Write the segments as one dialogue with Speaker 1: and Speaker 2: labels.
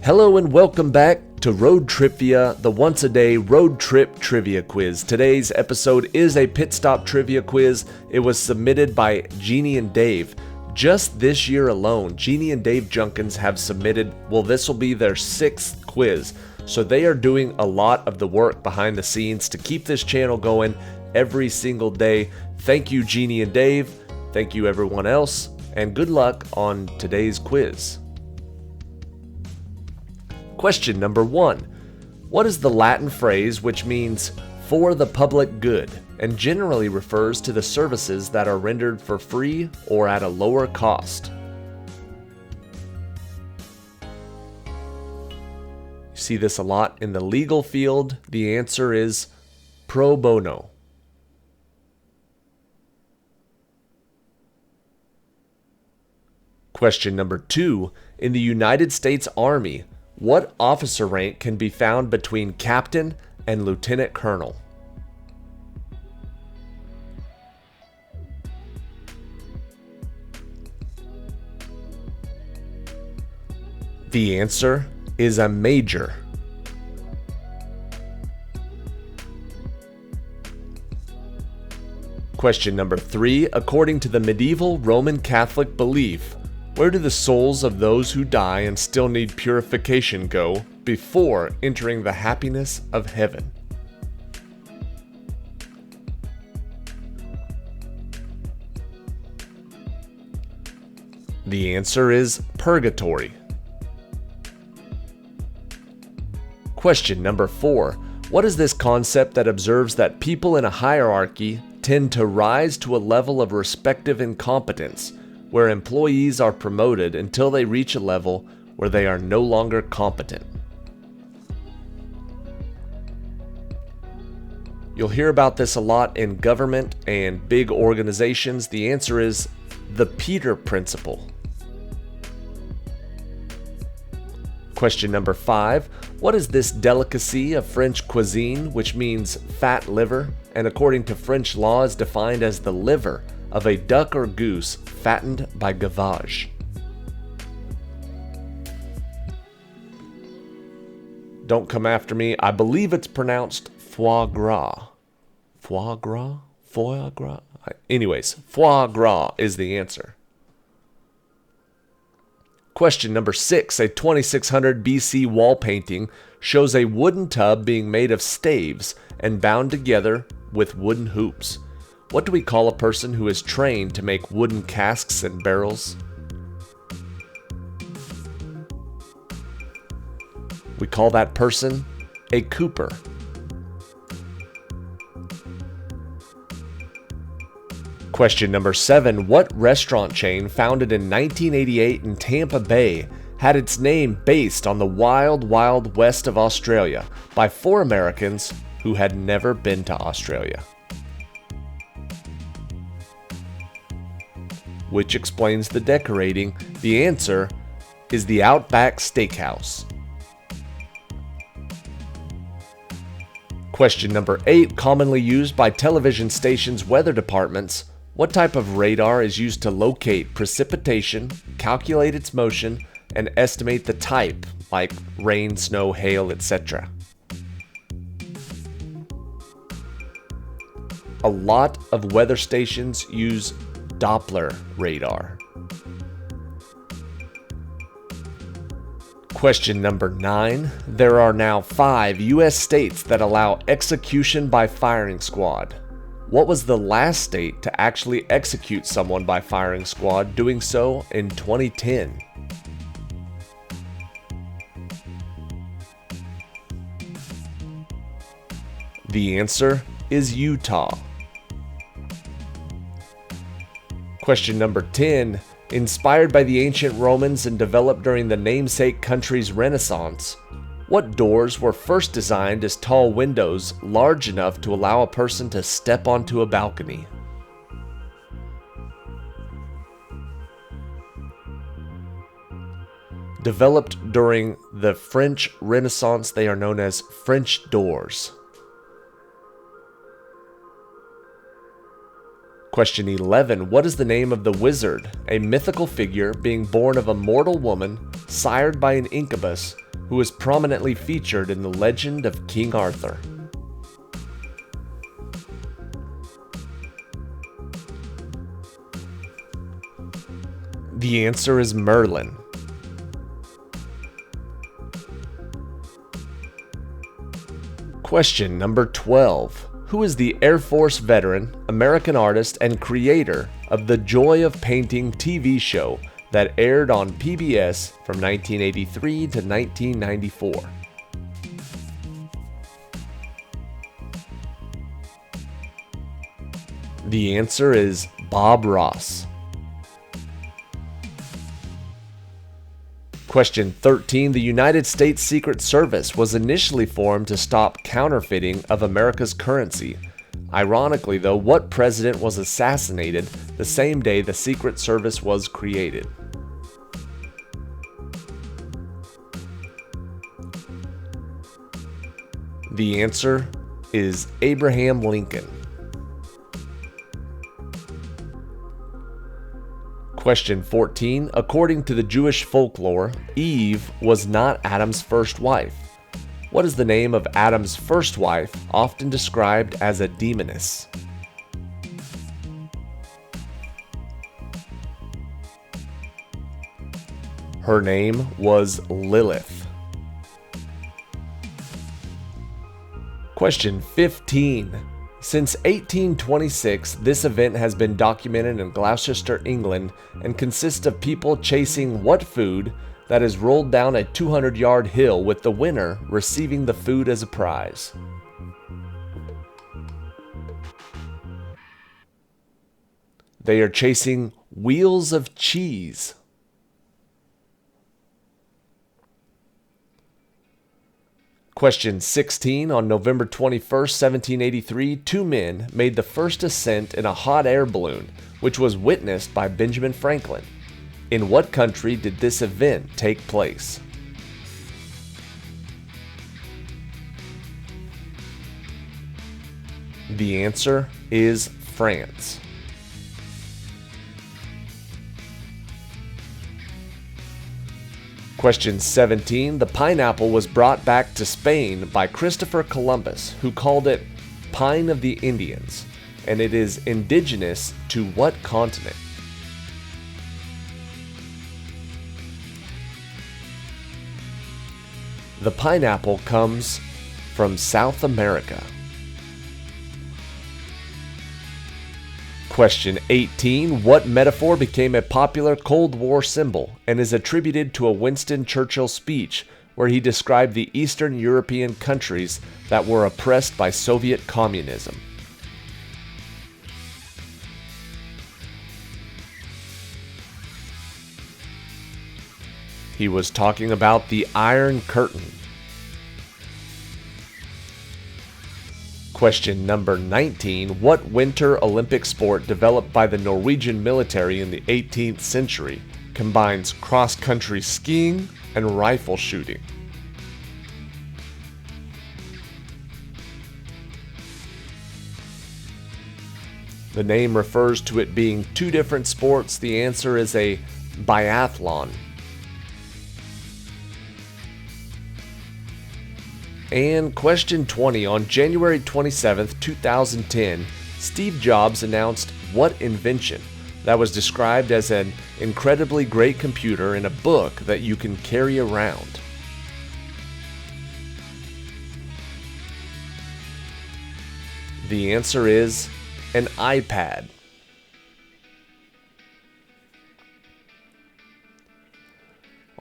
Speaker 1: Hello and welcome back to ROADTRIpVIA, the once-a-day road trip trivia quiz. Today's episode is a pit stop trivia quiz. It was submitted by Jeanne and Dave. Just this year alone, Jeanne and Dave Junkins have submitted, this will be their 6th quiz. So they are doing a lot of the work behind the scenes to keep this channel going every single day. Thank you, Jeanne and Dave. Thank you, everyone else. And good luck on today's quiz. Question number 1. What is the Latin phrase which means for the public good and generally refers to the services that are rendered for free or at a lower cost? You see this a lot in the legal field. The answer is pro bono. Question number 2. In the United States Army, what officer rank can be found between captain and lieutenant colonel? The answer is a major. Question number 3. According to the medieval Roman Catholic belief, where do the souls of those who die and still need purification go before entering the happiness of heaven? The answer is purgatory. Question number 4. What is this concept that observes that people in a hierarchy tend to rise to a level of respective incompetence, where employees are promoted until they reach a level where they are no longer competent? You'll hear about this a lot in government and big organizations. The answer is the Peter Principle. Question number 5. What is this delicacy of French cuisine which means fat liver and according to French law is defined as the liver of a duck or goose fattened by gavage? Don't come after me. I believe it's pronounced foie gras. Foie gras? Foie gras? Anyways, foie gras is the answer. Question number 6. A 2600 BC wall painting shows a wooden tub being made of staves and bound together with wooden hoops. What do we call a person who is trained to make wooden casks and barrels? We call that person a cooper. Question number 7. What restaurant chain founded in 1988 in Tampa Bay had its name based on the wild, wild west of Australia by 4 Americans who had never been to Australia? Which explains the decorating. The answer is the Outback Steakhouse. Question number 8. Commonly used by television stations' weather departments, what type of radar is used to locate precipitation, calculate its motion, and estimate the type, like rain, snow, hail, etc.? A lot of weather stations use Doppler radar. Question number 9. There are now 5 U.S. states that allow execution by firing squad. What was the last state to actually execute someone by firing squad, doing so in 2010? The answer is Utah. Question number 10. Inspired by the ancient Romans and developed during the namesake country's Renaissance, what doors were first designed as tall windows large enough to allow a person to step onto a balcony? Developed during the French Renaissance, they are known as French doors. Question 11. What is the name of the wizard, a mythical figure being born of a mortal woman, sired by an incubus, who was prominently featured in the legend of King Arthur? The answer is Merlin. Question number 12. Who is the Air Force veteran, American artist, and creator of the Joy of Painting TV show that aired on PBS from 1983 to 1994? The answer is Bob Ross. Question 13. The United States Secret Service was initially formed to stop counterfeiting of America's currency. Ironically, though, what president was assassinated the same day the Secret Service was created? The answer is Abraham Lincoln. Question 14. According to the Jewish folklore, Eve was not Adam's first wife. What is the name of Adam's first wife, often described as a demoness? Her name was Lilith. Question 15. Since 1826, this event has been documented in Gloucester, England, and consists of people chasing what food that is rolled down a 200-yard hill, with the winner receiving the food as a prize? They are chasing wheels of cheese. Question 16. On November 21st, 1783, two men made the first ascent in a hot air balloon, which was witnessed by Benjamin Franklin. In what country did this event take place? The answer is France. Question 17. The pineapple was brought back to Spain by Christopher Columbus, who called it Pine of the Indians, and it is indigenous to what continent? The pineapple comes from South America. Question 18. What metaphor became a popular Cold War symbol and is attributed to a Winston Churchill speech where he described the Eastern European countries that were oppressed by Soviet communism? He was talking about the Iron Curtain. Question number 19. What Winter Olympic sport developed by the Norwegian military in the 18th century combines cross-country skiing and rifle shooting? The name refers to it being two different sports. The answer is a biathlon. And question 20. On January 27th, 2010, Steve Jobs announced what invention that was described as an incredibly great computer in a book that you can carry around? The answer is an iPad.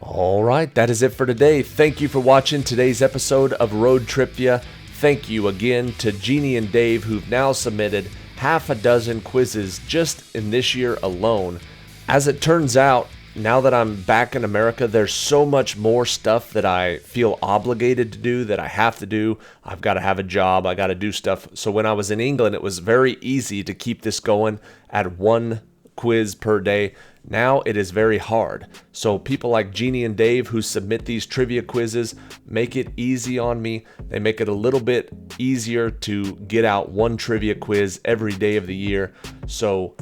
Speaker 1: Alright, that is it for today. Thank you for watching today's episode of ROADTRIpVIA. Thank you again to Jeanne and Dave, who've now submitted half a dozen quizzes just in this year alone. As it turns out, now that I'm back in America, there's so much more stuff that I feel obligated to do, that I have to do. I've got to have a job, I got to do stuff. So when I was in England, it was very easy to keep this going at one quiz per day. Now it is very hard. So people like Jeanne and Dave, who submit these trivia quizzes, make it easy on me. They make it a little bit easier to get out one trivia quiz every day of the year. So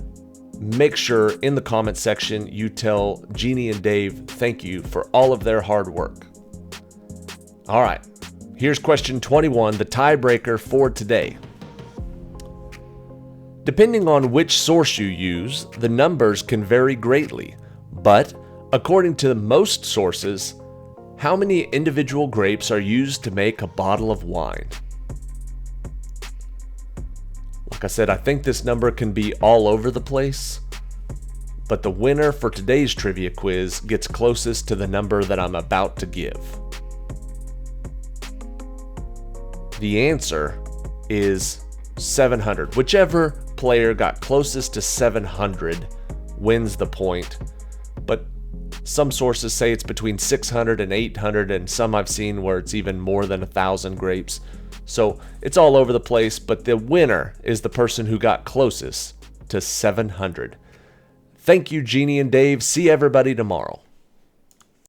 Speaker 1: make sure in the comment section you tell Jeanne and Dave thank you for all of their hard work. All right, here's question 21, the tiebreaker for today. Depending on which source you use, the numbers can vary greatly, but according to most sources, how many individual grapes are used to make a bottle of wine? Like I said, I think this number can be all over the place, but the winner for today's trivia quiz gets closest to the number that I'm about to give. The answer is 700. Whichever player got closest to 700 wins the point, but some sources say it's between 600 and 800, and some I've seen where it's even more than 1,000 grapes. So it's all over the place, but the winner is the person who got closest to 700. Thank you, Jeanne and Dave. See everybody tomorrow.